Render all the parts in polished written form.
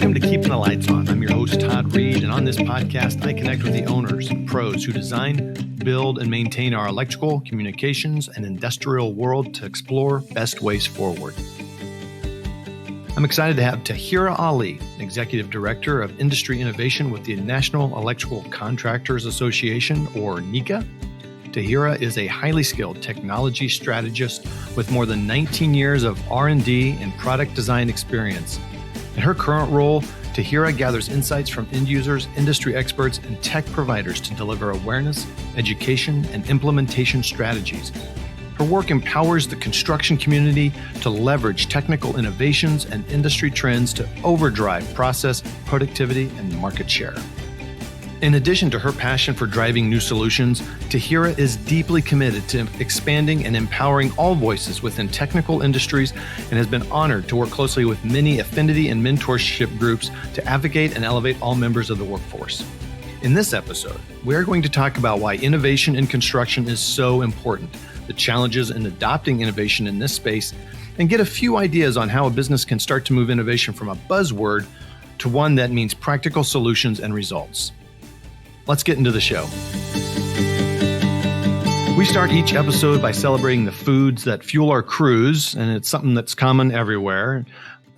Welcome to Keeping the Lights On. I'm your host, Todd Reed, and on this podcast, I connect with the owners and pros who design, build, and maintain our electrical, communications, and industrial world to explore best ways forward. I'm excited to have Tauhira Ali, Executive Director of Industry Innovation with the National Electrical Contractors Association, or NECA. Tauhira is a highly skilled technology strategist with more than 19 years of R&D and product design experience. In her current role, Tauhira gathers insights from end users, industry experts, and tech providers to deliver awareness, education, and implementation strategies. Her work empowers the construction community to leverage technical innovations and industry trends to overdrive process, productivity, and market share. In addition to her passion for driving new solutions, Tauhira is deeply committed to expanding and empowering all voices within technical industries and has been honored to work closely with many affinity and mentorship groups to advocate and elevate all members of the workforce. In this episode, we're going to talk about why innovation in construction is so important, the challenges in adopting innovation in this space, and get a few ideas on how a business can start to move innovation from a buzzword to one that means practical solutions and results. Let's get into the show. We start each episode by celebrating the foods that fuel our crews, and it's something that's common everywhere.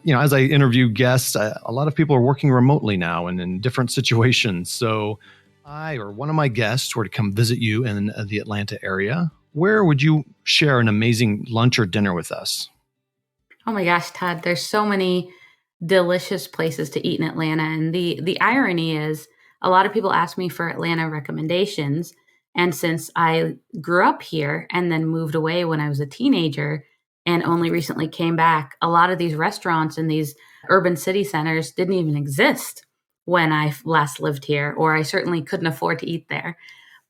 You know, as I interview guests, a lot of people are working remotely now and in different situations. So I or one of my guests were to come visit you in the Atlanta area. Where would you share an amazing lunch or dinner with us? Oh my gosh, Todd, there's so many delicious places to eat in Atlanta. And the irony is, a lot of people ask me for Atlanta recommendations. And since I grew up here and then moved away when I was a teenager and only recently came back, a lot of these restaurants in these urban city centers didn't even exist when I last lived here, or I certainly couldn't afford to eat there.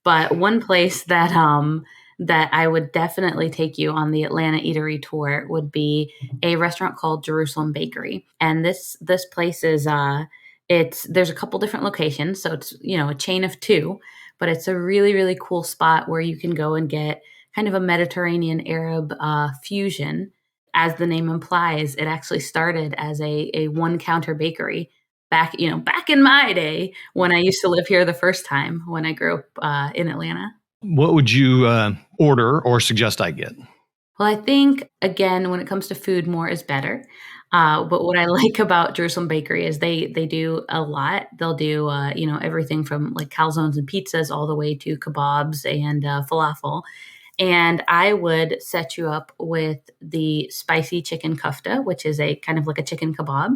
But one place that I would definitely take you on the Atlanta eatery tour would be a restaurant called Jerusalem Bakery. And this place is there's a couple different locations, so it's, you know, a chain of two, but it's a really, really cool spot where you can go and get kind of a Mediterranean Arab fusion. As the name implies, it actually started as a one counter bakery back in my day when I used to live here the first time when I grew up in Atlanta. What would you order or suggest I get? Well, I think, again, when it comes to food, more is better. But what I like about Jerusalem Bakery is they do a lot. They'll do, everything from like calzones and pizzas all the way to kebabs and falafel. And I would set you up with the spicy chicken kofta, which is a kind of like a chicken kebab.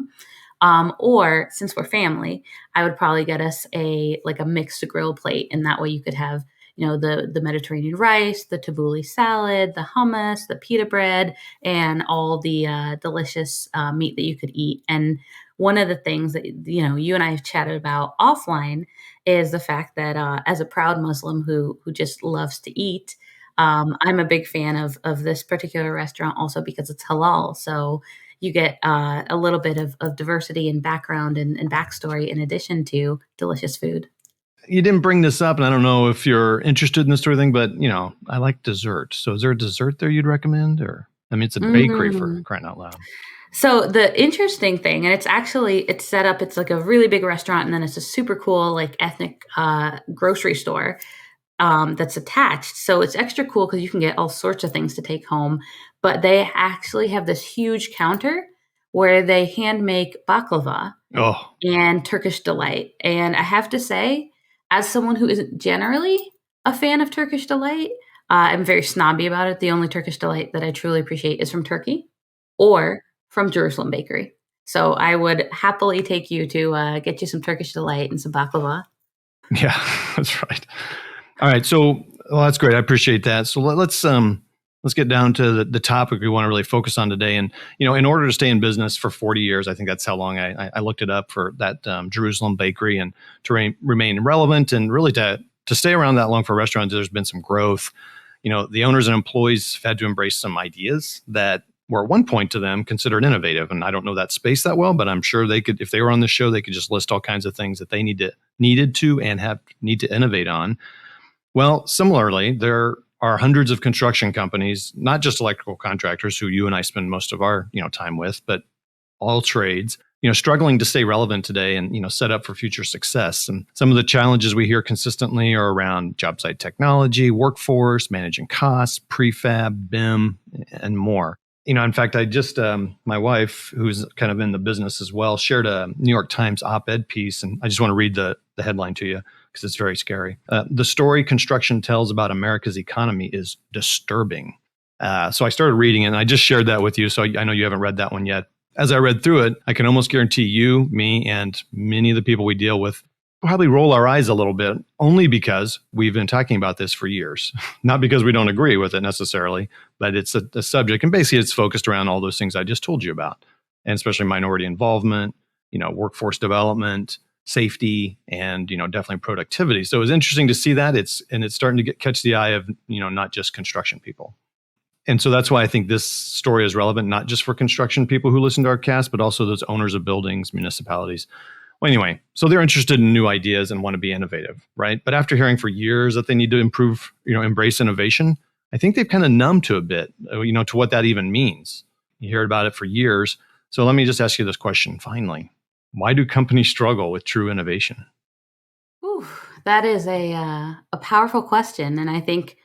Or since we're family, I would probably get us a mixed grill plate. And that way you could have, you know, the Mediterranean rice, the tabbouleh salad, the hummus, the pita bread, and all the delicious meat that you could eat. And one of the things that, you know, you and I have chatted about offline is the fact that as a proud Muslim who just loves to eat, I'm a big fan of this particular restaurant also because it's halal. So you get a little bit of diversity and background and backstory in addition to delicious food. You didn't bring this up, and I don't know if you're interested in this sort of thing, but, you know, I like dessert. So is there a dessert there you'd recommend? Or, I mean, it's a bakery for crying out loud. So the interesting thing, and it's set up, it's like a really big restaurant, and then it's a super cool, like, ethnic grocery store that's attached. So it's extra cool because you can get all sorts of things to take home. But they actually have this huge counter where they hand make baklava and Turkish delight. And I have to say, as someone who isn't generally a fan of Turkish delight, I'm very snobby about it. The only Turkish delight that I truly appreciate is from Turkey or from Jerusalem Bakery. So I would happily take you to get you some Turkish delight and some baklava. Yeah, that's right. All right. So, well, that's great. I appreciate that. So let's get down to the topic we want to really focus on today. And, you know, in order to stay in business for 40 years, I think that's how long I looked it up for that Jerusalem Bakery, and to remain relevant and really to stay around that long for restaurants, there's been some growth. You know, the owners and employees have had to embrace some ideas that were at one point to them considered innovative. And I don't know that space that well, but I'm sure they could, if they were on the show, they could just list all kinds of things that they need to innovate on. Well, similarly, there are hundreds of construction companies, not just electrical contractors who you and I spend most of our time with, but all trades struggling to stay relevant today and, set up for future success. And some of the challenges we hear consistently are around job site technology, workforce, managing costs, prefab, BIM, and more. In fact, I just, my wife, who's kind of in the business as well, shared a New York Times op-ed piece. And I just want to read the headline to you because it's very scary. The story construction tells about America's economy is disturbing. So I started reading it and I just shared that with you. So I know you haven't read that one yet. As I read through it, I can almost guarantee you, me, and many of the people we deal with probably roll our eyes a little bit, only because we've been talking about this for years. Not because we don't agree with it necessarily, but it's a subject. And basically, it's focused around all those things I just told you about, and especially minority involvement, workforce development, safety, and definitely productivity. So it was interesting to see that it's starting to catch the eye of not just construction people. And so that's why I think this story is relevant, not just for construction people who listen to our cast, but also those owners of buildings, municipalities. Well, anyway, so they're interested in new ideas and want to be innovative, right? But after hearing for years that they need to improve, embrace innovation, I think they've kind of numbed to a bit, to what that even means. You hear about it for years. So let me just ask you this question finally. Why do companies struggle with true innovation? Ooh, that is a powerful question. And I think,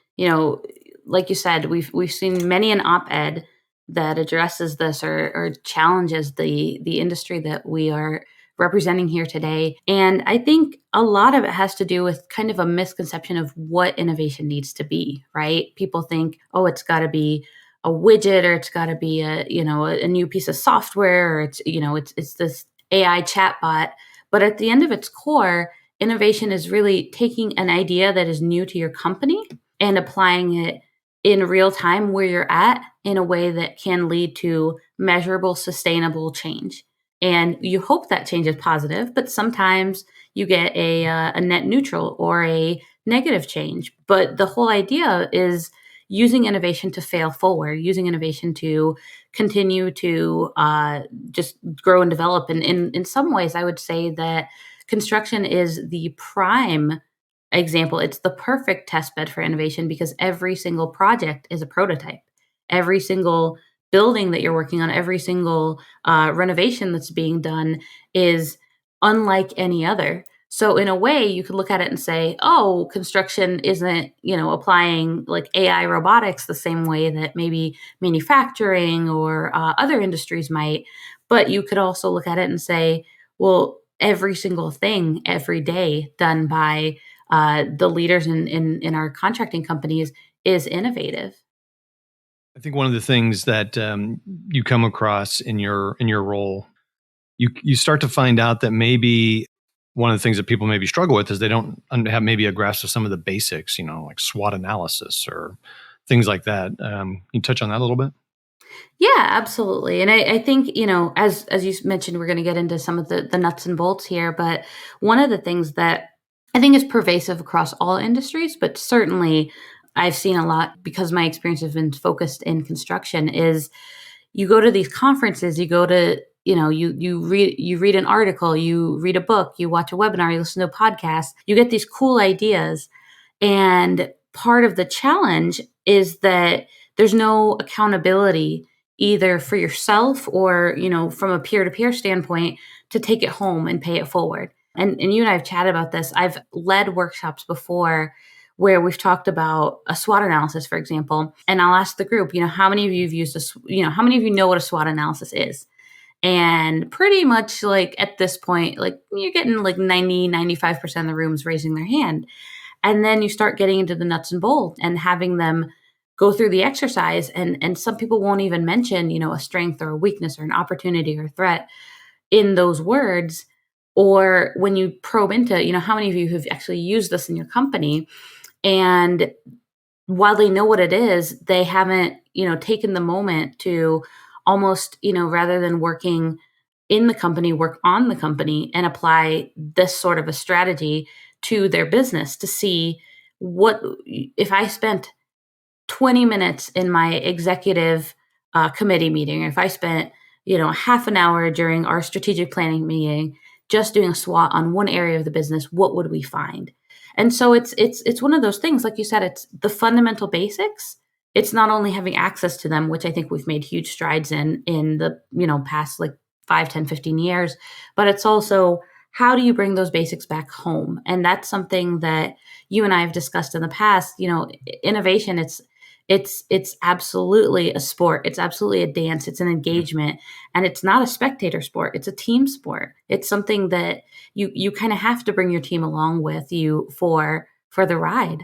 like you said, we've seen many an op-ed that addresses this or challenges the industry that we are representing here today. And I think a lot of it has to do with kind of a misconception of what innovation needs to be, right? People think, oh, it's got to be a widget, or it's got to be a new piece of software, or it's this AI chatbot. But at the end of its core, innovation is really taking an idea that is new to your company and applying it in real time where you're at in a way that can lead to measurable, sustainable change. And you hope that change is positive, but sometimes you get a net neutral or a negative change. But the whole idea is using innovation to fail forward, using innovation to continue to just grow and develop. And in some ways, I would say that construction is the prime example. It's the perfect test bed for innovation because every single project is a prototype. Every single building that you're working on, every single renovation that's being done is unlike any other. So in a way, you could look at it and say, oh, construction isn't, applying like AI robotics the same way that maybe manufacturing or other industries might. But you could also look at it and say, well, every single thing every day done by the leaders in our contracting companies is innovative. I think one of the things that you come across in your role, you start to find out that maybe one of the things that people maybe struggle with is they don't have maybe a grasp of some of the basics, like SWOT analysis or things like that. Can you touch on that a little bit? Yeah, absolutely. And I think, as you mentioned, we're going to get into some of the nuts and bolts here. But one of the things that I think is pervasive across all industries, but certainly I've seen a lot because my experience has been focused in construction, is you go to these conferences, you go to, you read an article, you read a book, you watch a webinar, you listen to a podcast, you get these cool ideas. And part of the challenge is that there's no accountability either for yourself or, from a peer-to-peer standpoint to take it home and pay it forward. And you and I have chatted about this. I've led workshops before where we've talked about a SWOT analysis, for example, and I'll ask the group, how many of you have used this, how many of you know what a SWOT analysis is? And pretty much like at this point, like you're getting like 95% of the rooms raising their hand. And then you start getting into the nuts and bolts and having them go through the exercise. And some people won't even mention, a strength or a weakness or an opportunity or a threat in those words. Or when you probe into, how many of you have actually used this in your company? And while they know what it is, they haven't, taken the moment to almost, rather than working in the company, work on the company and apply this sort of a strategy to their business to see what, if I spent 20 minutes in my executive committee meeting, or if I spent, half an hour during our strategic planning meeting, just doing a SWOT on one area of the business, what would we find? And so it's one of those things, like you said, it's the fundamental basics. It's not only having access to them, which I think we've made huge strides in the, past like 5, 10, 15 years. But it's also, how do you bring those basics back home? And that's something that you and I have discussed in the past. Innovation, it's absolutely a sport. It's absolutely a dance. It's an engagement, and it's not a spectator sport. It's a team sport. It's something that you kind of have to bring your team along with you for the ride.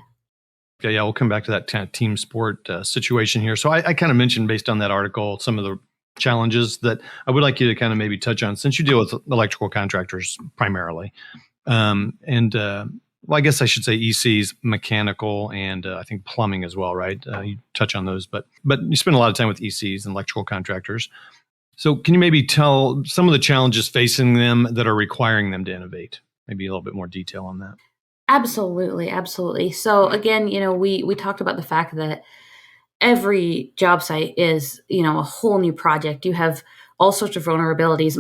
Okay, yeah, we'll come back to that kind of team sport situation here. So I kind of mentioned, based on that article, some of the challenges that I would like you to kind of maybe touch on, since you deal with electrical contractors primarily. Well, I guess I should say ECs, mechanical, and I think plumbing as well, right? You touch on those, but you spend a lot of time with ECs and electrical contractors. So can you maybe tell some of the challenges facing them that are requiring them to innovate? Maybe a little bit more detail on that. Absolutely, absolutely. So again, we talked about the fact that every job site is, a whole new project. You have all sorts of vulnerabilities.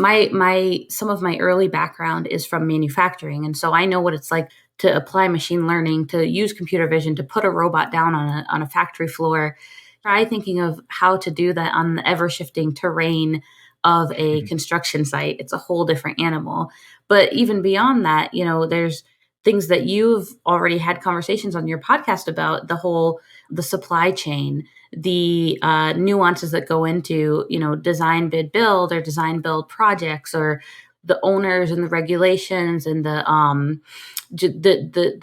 Some of my early background is from manufacturing, and so I know what it's like to apply machine learning, to use computer vision, to put a robot down on a factory floor. Try thinking of how to do that on the ever shifting terrain of a construction site. It's a whole different animal. But even beyond that, there's things that you've already had conversations on your podcast about, the supply chain, the nuances that go into, design, bid, build, or design, build projects, or the owners and the regulations, and the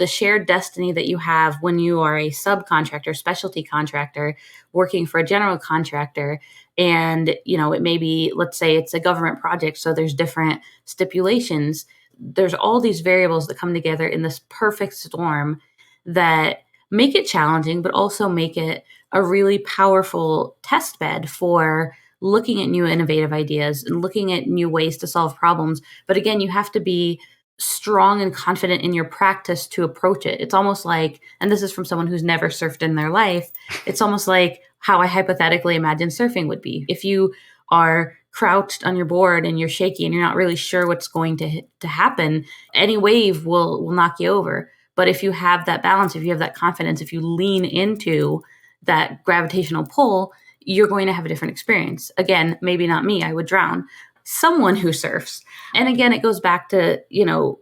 shared destiny that you have when you are a subcontractor, specialty contractor, working for a general contractor. And, it may be, let's say it's a government project, so there's different stipulations. There's all these variables that come together in this perfect storm that make it challenging, but also make it a really powerful test bed for looking at new innovative ideas and looking at new ways to solve problems. But again, you have to be strong and confident in your practice to approach it. It's almost like, and this is from someone who's never surfed in their life, it's almost like how I hypothetically imagine surfing would be. If you are crouched on your board and you're shaky and you're not really sure what's going to happen, any wave will knock you over. But if you have that balance, if you have that confidence, if you lean into that gravitational pull, you're going to have a different experience. Again, maybe not me, I would drown. Someone who surfs. And again, it goes back to,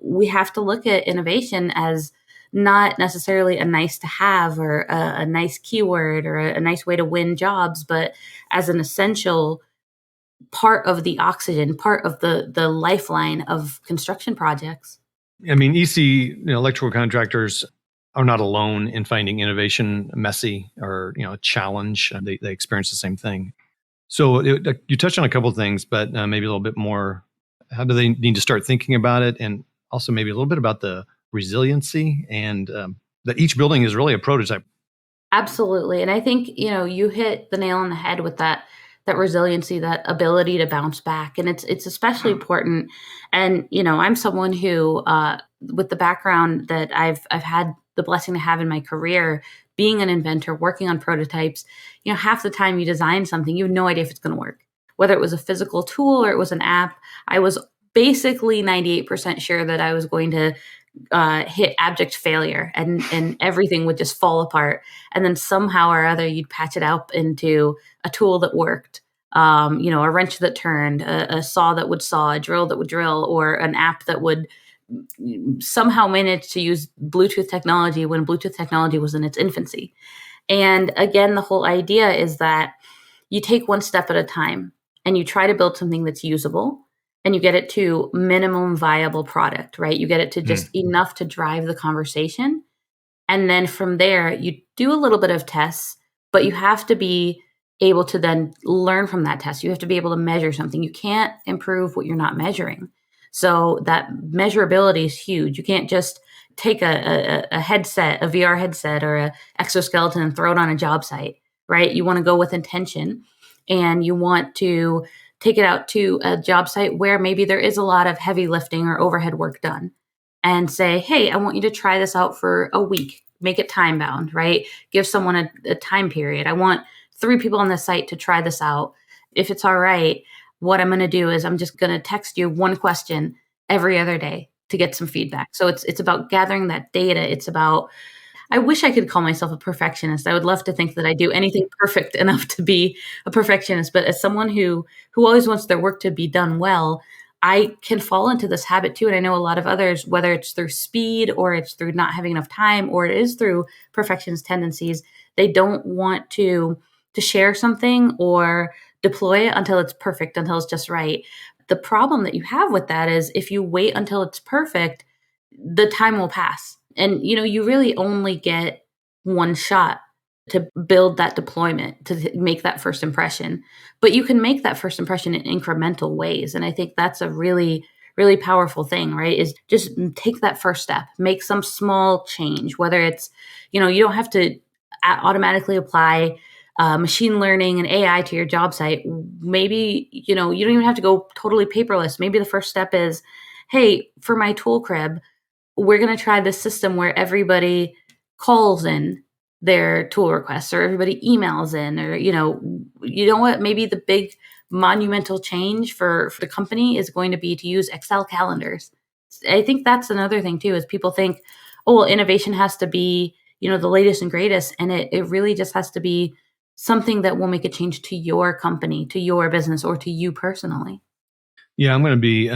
we have to look at innovation as not necessarily a nice to have, or a nice keyword, or a nice way to win jobs, but as an essential part of the oxygen, part of the lifeline of construction projects. I mean, EC, electrical contractors are not alone in finding innovation messy or, a challenge. They experience the same thing. So you touched on a couple of things, but maybe a little bit more. How do they need to start thinking about it? And also maybe a little bit about the resiliency, and that each building is really a prototype. Absolutely. And I think, you hit the nail on the head with that resiliency, that ability to bounce back. And it's especially important. And, I'm someone who, with the background that I've had the blessing to have in my career, being an inventor, working on prototypes, half the time you design something, you have no idea if it's going to work. Whether it was a physical tool or it was an app, I was basically 98% sure that I was going to hit abject failure, and everything would just fall apart. And then somehow or other, you'd patch it up into a tool that worked, a wrench that turned, a saw that would saw, a drill that would drill, or an app that would somehow manage to use Bluetooth technology when Bluetooth technology was in its infancy. And again, the whole idea is that you take one step at a time and you try to build something that's usable, and you get it to minimum viable product, right? You get it to just enough to drive the conversation. And then from there, you do a little bit of tests, but you have to be able to then learn from that test. You have to be able to measure something. You can't improve what you're not measuring. So that measurability is huge. You can't just take a headset, a VR headset, or a exoskeleton and throw it on a job site, right? You want to go with intention, and you want to take it out to a job site where maybe there is a lot of heavy lifting or overhead work done, and say, hey, I want you to try this out for a week. Make it time bound, right? Give someone a time period. I want 3 people on the site to try this out. If it's all right, what I'm going to do is I'm just going to text you one question every other day to get some feedback. So it's about gathering that data. It's about I wish I could call myself a perfectionist. I would love to think that I do anything perfect enough to be a perfectionist, but as someone who always wants their work to be done well, I can fall into this habit too. And I know a lot of others, whether it's through speed or it's through not having enough time or it is through perfectionist tendencies, they don't want to share something or deploy it until it's perfect, until it's just right. The problem that you have with that is if you wait until it's perfect, the time will pass. And you really only get one shot to build that deployment, to make that first impression. But you can make that first impression in incremental ways. And I think that's a really, really powerful thing, right? Is just take that first step, make some small change, whether it's, you don't have to automatically apply machine learning and AI to your job site. Maybe, you don't even have to go totally paperless. Maybe the first step is, hey, for my tool crib, we're going to try this system where everybody calls in their tool requests or everybody emails in, or, what, maybe the big monumental change for the company is going to be to use Excel calendars. I think that's another thing too, is people think, oh, well, innovation has to be, the latest and greatest. And it really just has to be something that will make a change to your company, to your business, or to you personally. Yeah, I'm going to be,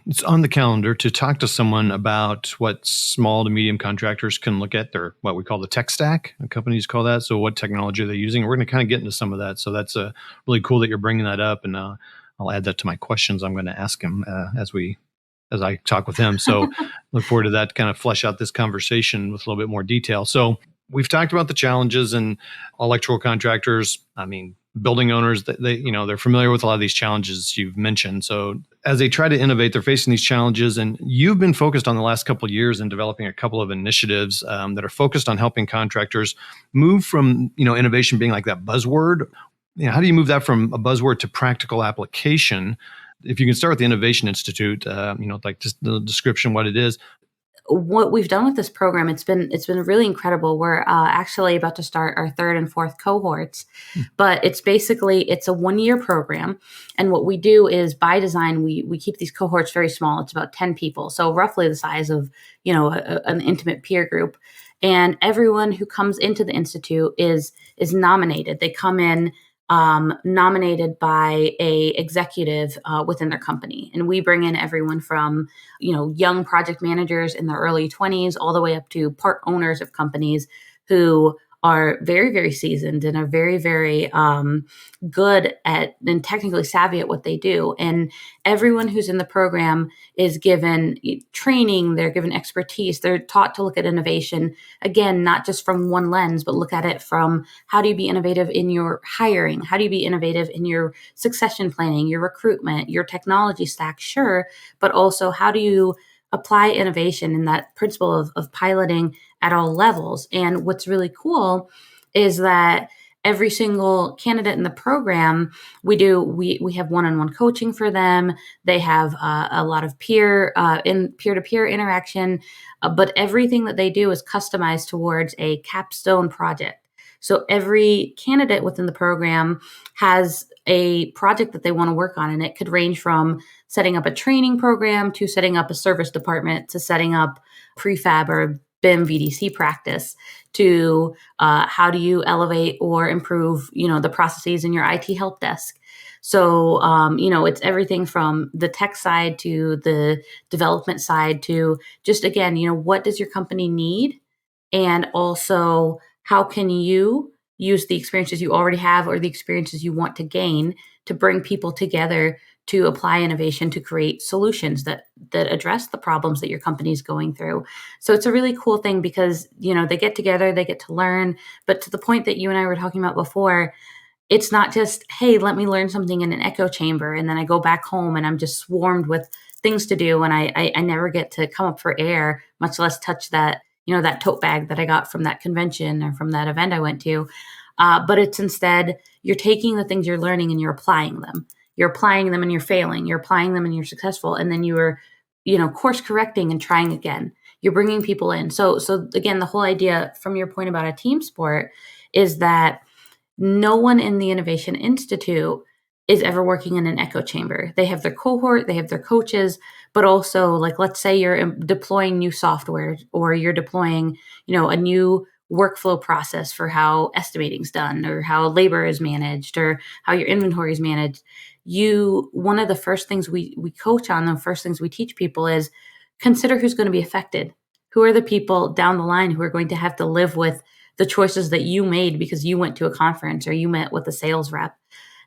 it's on the calendar to talk to someone about what small to medium contractors can look at, their, what we call the tech stack. Companies call that. So what technology they're using. We're going to kind of get into some of that. So that's really cool that you're bringing that up. And I'll add that to my questions I'm going to ask him as I talk with him. So look forward to that, kind of flesh out this conversation with a little bit more detail. So we've talked about the challenges, and electrical contractors, building owners, they're familiar with a lot of these challenges you've mentioned. So as they try to innovate, they're facing these challenges. And you've been focused on the last couple of years in developing a couple of initiatives that are focused on helping contractors move from, innovation being like that buzzword. How do you move that from a buzzword to practical application? If you can start with the Innovation Institute, like just the description, what it is. What we've done with this program, it's been really incredible. We're actually about to start our third and fourth cohorts, but it's a 1-year program. And what we do is, by design, we keep these cohorts very small. It's about 10 people, so roughly the size of an intimate peer group. And everyone who comes into the institute is nominated. They come in nominated by a executive within their company. And we bring in everyone from, young project managers in their early 20s all the way up to part owners of companies who are very, very seasoned and are very, very good at and technically savvy at what they do. And everyone who's in the program is given training, they're given expertise, they're taught to look at innovation, again, not just from one lens, but look at it from, how do you be innovative in your hiring? How do you be innovative in your succession planning, your recruitment, your technology stack? Sure, but also, how do you apply innovation in that principle of piloting at all levels? And what's really cool is that every single candidate in the program, we have one-on-one coaching for them. They have a lot of peer-to-peer interaction, but everything that they do is customized towards a capstone project. So every candidate within the program has a project that they want to work on, and it could range from setting up a training program to setting up a service department to setting up prefab or BIM VDC practice to how do you elevate or improve, the processes in your IT help desk. So, it's everything from the tech side to the development side to just, again, what does your company need? And also, how can you use the experiences you already have or the experiences you want to gain to bring people together to apply innovation to create solutions that address the problems that your company is going through. So it's a really cool thing because, they get together, they get to learn. But to the point that you and I were talking about before, it's not just, hey, let me learn something in an echo chamber, and then I go back home and I'm just swarmed with things to do, and I never get to come up for air, much less touch that, that tote bag that I got from that convention or from that event I went to. But it's instead, you're taking the things you're learning and you're applying them. You're applying them and you're failing. You're applying them and you're successful. And then you're, course correcting and trying again. You're bringing people in. So again, the whole idea from your point about a team sport is that no one in the Innovation Institute is ever working in an echo chamber. They have their cohort, they have their coaches, but also, like, let's say you're deploying new software or you're deploying, a new workflow process for how estimating's done, or how labor is managed, or how your inventory is managed. One of the first things we coach on, the first things we teach people is consider who's going to be affected. Who are the people down the line who are going to have to live with the choices that you made because you went to a conference or you met with a sales rep?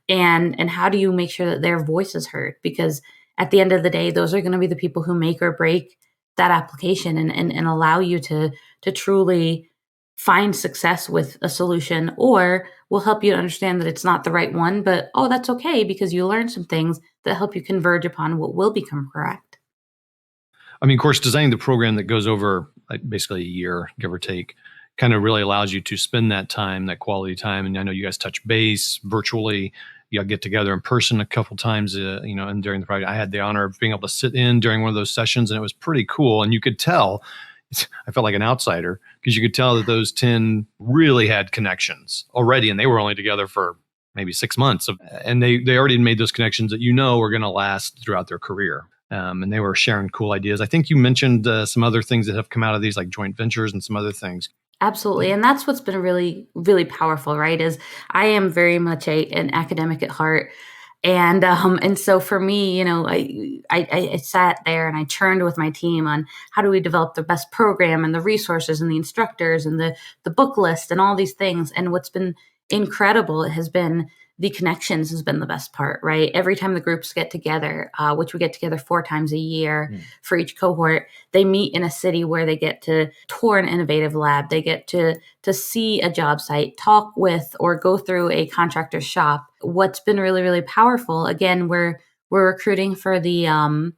And how do you make sure that their voice is heard? Because at the end of the day, those are going to be the people who make or break that application and allow you to truly find success with a solution, or will help you to understand that it's not the right one, but that's okay because you learned some things that help you converge upon what will become correct. I mean, of course, designing the program that goes over basically a year, give or take, kind of really allows you to spend that time, that quality time. And I know you guys touch base virtually. You get together in person a couple times, and during the project, I had the honor of being able to sit in during one of those sessions, and it was pretty cool. And you could tell, I felt like an outsider because you could tell that those 10 really had connections already, and they were only together for maybe 6 months. And they already made those connections that were going to last throughout their career. And they were sharing cool ideas. I think you mentioned some other things that have come out of these, like joint ventures and some other things. Absolutely. And that's what's been really, really powerful, right? Is I am very much an academic at heart. And so for me, I sat there and I churned with my team on how do we develop the best program and the resources and the instructors and the book list and all these things. And what's been incredible has been the connections has been the best part, right? Every time the groups get together, which we get together 4 times a year for each cohort, they meet in a city where they get to tour an innovative lab. They get to see a job site, talk with, or go through a contractor's shop. What's been really, really powerful, again, we're recruiting for the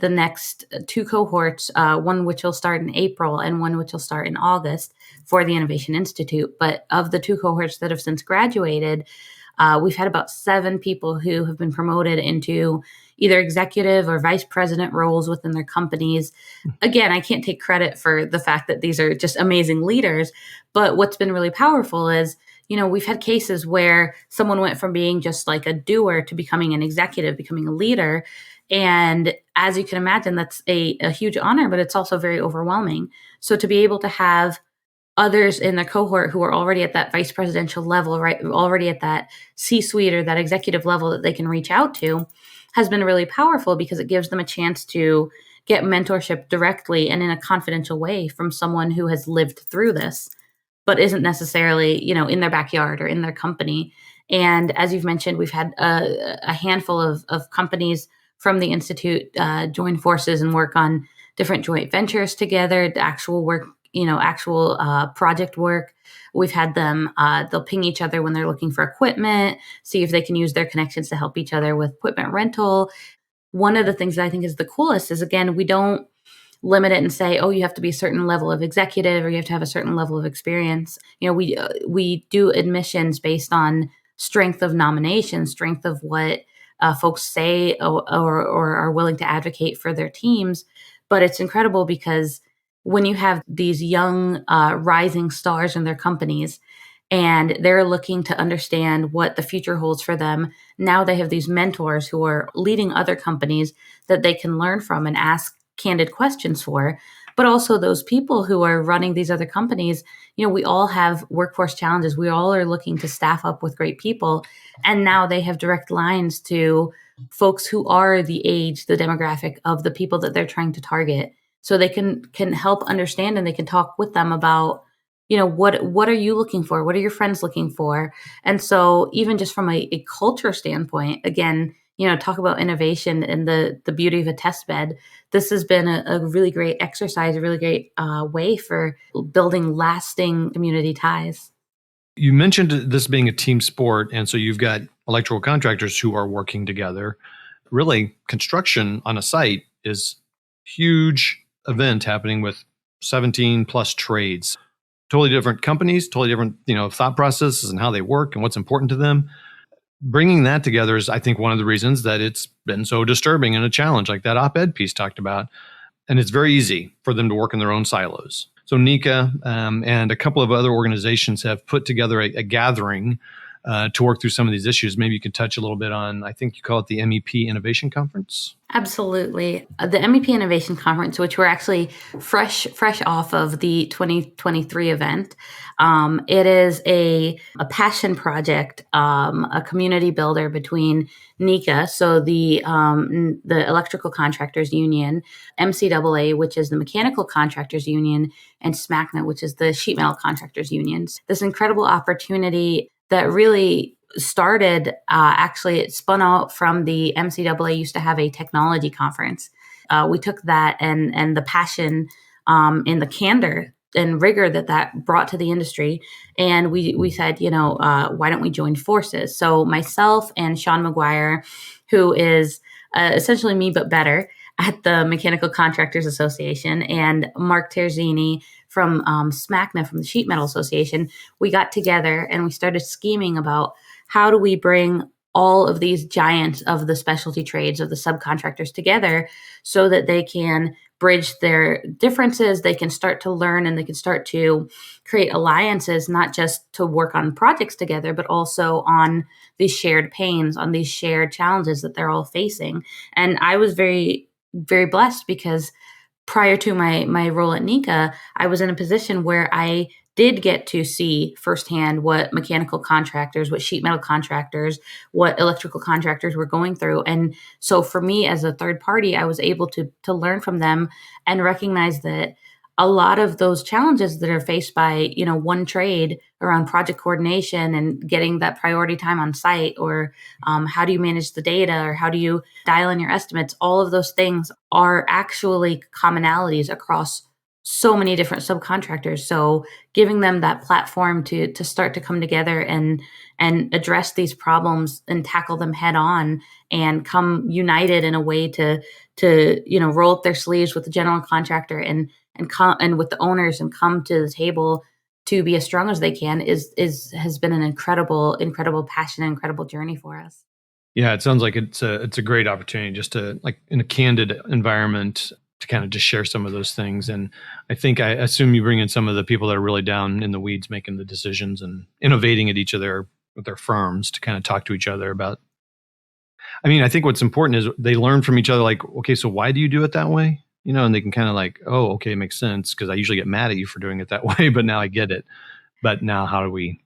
next 2 cohorts, one which will start in April and one which will start in August for the Innovation Institute. But of the 2 cohorts that have since graduated, we've had about 7 people who have been promoted into either executive or vice president roles within their companies. Again, I can't take credit for the fact that these are just amazing leaders, but what's been really powerful is, we've had cases where someone went from being just like a doer to becoming an executive, becoming a leader. And as you can imagine, that's a huge honor, but it's also very overwhelming. So to be able to have others in the cohort who are already at that vice presidential level, right, already at that C-suite or that executive level that they can reach out to, has been really powerful because it gives them a chance to get mentorship directly and in a confidential way from someone who has lived through this, but isn't necessarily, in their backyard or in their company. And as you've mentioned, we've had a handful of companies from the Institute join forces and work on different joint ventures together, the actual work, project work. We've had them, they'll ping each other when they're looking for equipment, see if they can use their connections to help each other with equipment rental. One of the things that I think is the coolest is, again, we don't limit it and say, you have to be a certain level of executive or you have to have a certain level of experience. We do admissions based on strength of nomination, strength of what folks say or are willing to advocate for their teams. But it's incredible because when you have these young rising stars in their companies and they're looking to understand what the future holds for them, now they have these mentors who are leading other companies that they can learn from and ask candid questions for. But also those people who are running these other companies, we all have workforce challenges. We all are looking to staff up with great people. And now they have direct lines to folks who are the age, the demographic of the people that they're trying to target. So they can help understand and they can talk with them about, what are you looking for? What are your friends looking for? And so even just from a culture standpoint, again, talk about innovation and the beauty of a test bed. This has been a really great exercise, a really great way for building lasting community ties. You mentioned this being a team sport, and so you've got electrical contractors who are working together. Really, construction on a site is huge event happening with 17 plus trades, totally different companies, totally different, thought processes and how they work and what's important to them. Bringing that together is, I think, one of the reasons that it's been so disturbing and a challenge, like that op-ed piece talked about. And it's very easy for them to work in their own silos. So NECA and a couple of other organizations have put together a gathering to work through some of these issues. Maybe you could touch a little bit on, I think you call it the MEP Innovation Conference. Absolutely. The MEP Innovation Conference, which we're actually fresh off of the 2023 event. It is a passion project, a community builder between NECA, so the Electrical Contractors Union, MCAA, which is the Mechanical Contractors Union, and SMACNA, which is the Sheet Metal Contractors Unions. This incredible opportunity that really started, actually, it spun out from the MCAA used to have a technology conference. We took that and the passion and the candor and rigor that brought to the industry. And we said, why don't we join forces? So myself and Sean McGuire, who is essentially me, but better at the Mechanical Contractors Association, and Mark Terzini from SMACNA, from the Sheet Metal Association, we got together and we started scheming about how do we bring all of these giants of the specialty trades, of the subcontractors together so that they can bridge their differences, they can start to learn, and they can start to create alliances, not just to work on projects together, but also on these shared pains, on these shared challenges that they're all facing. And I was very, very blessed because prior to my role at NECA, I was in a position where I did get to see firsthand what mechanical contractors, what sheet metal contractors, what electrical contractors were going through. And so for me as a third party, I was able to learn from them and recognize that a lot of those challenges that are faced by, one trade around project coordination and getting that priority time on site, or how do you manage the data, or how do you dial in your estimates, all of those things are actually commonalities across so many different subcontractors. So giving them that platform to start to come together and address these problems and tackle them head on and come united in a way to roll up their sleeves with the general contractor and with the owners and come to the table to be as strong as they can has been an incredible passion and incredible journey for us. Yeah, it sounds like it's a great opportunity just to, like, in a candid environment, to kind of just share some of those things. And I assume you bring in some of the people that are really down in the weeds, making the decisions and innovating at each of their firms to kind of talk to each other about. I mean, I think what's important is they learn from each other, like, okay, so why do you do it that way? And they can kind of like, oh, okay, it makes sense, because I usually get mad at you for doing it that way, but now I get it. But now how do we,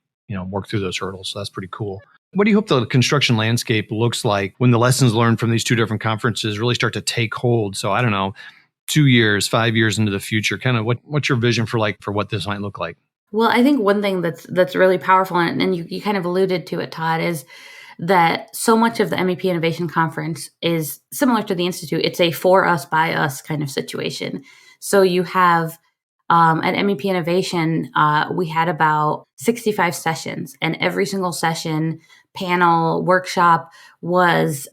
work through those hurdles? So that's pretty cool. What do you hope the construction landscape looks like when the lessons learned from these two different conferences really start to take hold? So I don't know, 2 years, 5 years into the future, kind of what's your vision for what this might look like? Well, I think one thing that's really powerful, and you kind of alluded to it, Todd, is that so much of the MEP Innovation Conference is similar to the Institute. It's a for us, by us kind of situation. So you have at MEP Innovation, we had about 65 sessions, and every single session, panel, workshop was,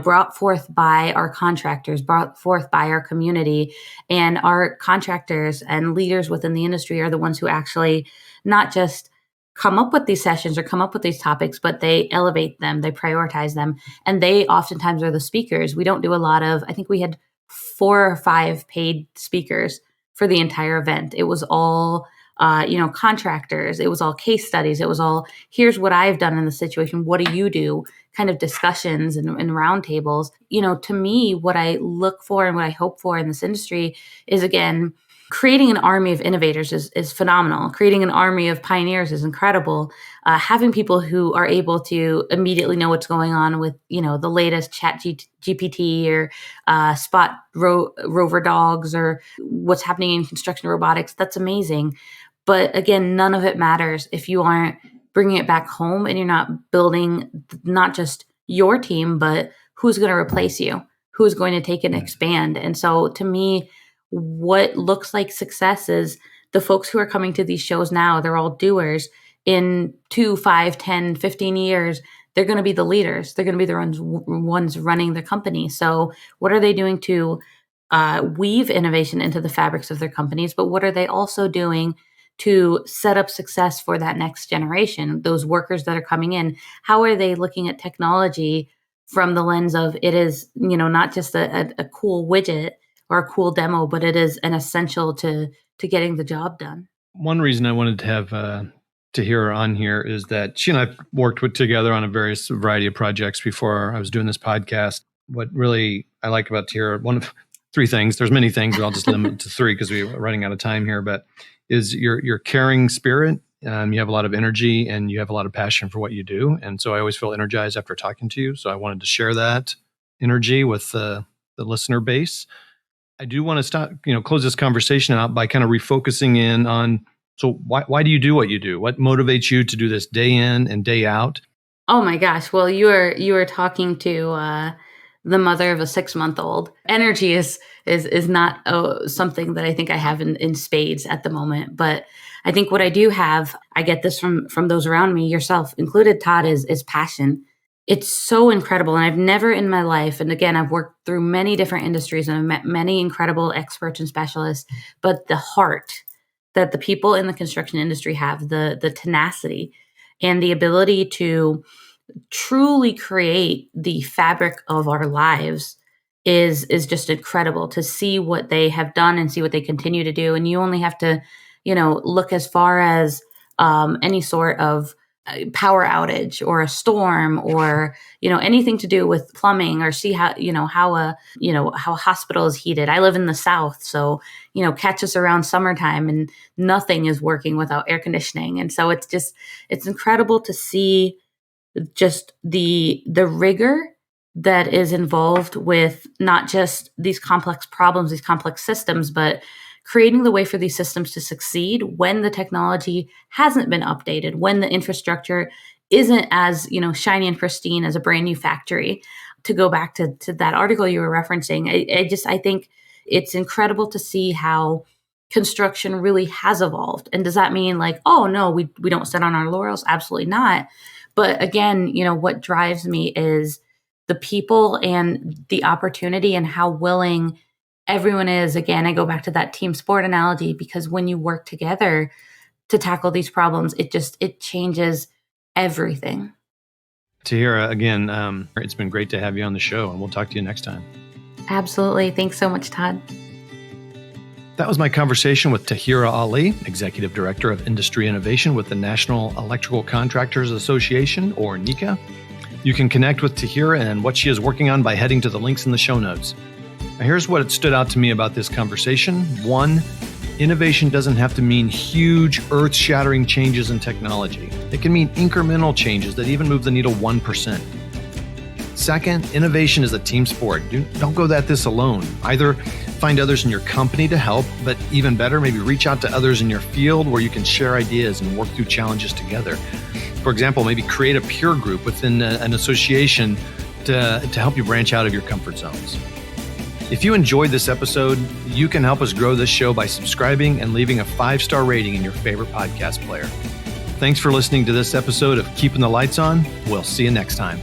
brought forth by our contractors, brought forth by our community. And our contractors and leaders within the industry are the ones who actually not just come up with these sessions or come up with these topics, but they elevate them, they prioritize them, and they oftentimes are the speakers. We don't do a lot of, I think we had 4 or 5 paid speakers for the entire event. It was all, contractors. It was all case studies. It was all, here's what I've done in the situation. What do you do? Kind of discussions and roundtables. To me, what I look for and what I hope for in this industry is, again, creating an army of innovators is phenomenal. Creating an army of pioneers is incredible. Having people who are able to immediately know what's going on with, the latest GPT or Spot rover dogs, or what's happening in construction robotics, that's amazing. But again, none of it matters if you aren't bringing it back home and you're not building not just your team, but who's going to replace you, who's going to take and expand. And so to me, what looks like success is the folks who are coming to these shows now, they're all doers. In 2, 5, 10, 15 years, they're going to be the leaders. They're going to be the ones running the company. So what are they doing to weave innovation into the fabrics of their companies? But what are they also doing to set up success for that next generation, those workers that are coming in? How are they looking at technology from the lens of it is, not just a cool widget or a cool demo, but it is an essential to getting the job done? One reason I wanted to have Tauhira on here is that she and I worked together on a variety of projects before I was doing this podcast. What really I like about Tauhira, one of three things, there's many things, but I'll just limit it to three because we're running out of time here, but is your caring spirit. You have a lot of energy and you have a lot of passion for what you do. And so I always feel energized after talking to you. So I wanted to share that energy with the listener base. I do want to close this conversation out by kind of refocusing in on, so why do you do what you do? What motivates you to do this day in and day out? Oh my gosh. Well, you are talking to the mother of a 6-month-old. Energy is not something that I think I have in spades at the moment. But I think what I do have, I get this from those around me, yourself included, Todd, is passion. It's so incredible. And I've never in my life, and again, I've worked through many different industries and I've met many incredible experts and specialists, but the heart that the people in the construction industry have, the tenacity and the ability to truly create the fabric of our lives is just incredible to see what they have done and see what they continue to do. And you only have to, look as far as any sort of power outage or a storm or, anything to do with plumbing, or see how a hospital is heated. I live in the South, so, catch us around summertime and nothing is working without air conditioning. And so it's incredible to see just the rigor that is involved with not just these complex problems, these complex systems, but creating the way for these systems to succeed when the technology hasn't been updated, when the infrastructure isn't as, shiny and pristine as a brand new factory. To go back to that article you were referencing, I think it's incredible to see how construction really has evolved. And does that mean like, oh no, we don't sit on our laurels? Absolutely not. But again, what drives me is the people and the opportunity and how willing everyone is. Again, I go back to that team sport analogy, because when you work together to tackle these problems, it changes everything. Tauhira, again, it's been great to have you on the show, and we'll talk to you next time. Absolutely. Thanks so much, Todd. That was my conversation with Tauhira Ali, Executive Director of Industry Innovation with the National Electrical Contractors Association, or NECA. You can connect with Tauhira and what she is working on by heading to the links in the show notes. Now, here's what stood out to me about this conversation. 1, innovation doesn't have to mean huge, earth-shattering changes in technology. It can mean incremental changes that even move the needle 1%. Second, innovation is a team sport. Don't go at this alone. Either find others in your company to help, but even better, maybe reach out to others in your field where you can share ideas and work through challenges together. For example, maybe create a peer group within an association to help you branch out of your comfort zones. If you enjoyed this episode, you can help us grow this show by subscribing and leaving a 5-star rating in your favorite podcast player. Thanks for listening to this episode of Keeping the Lights On. We'll see you next time.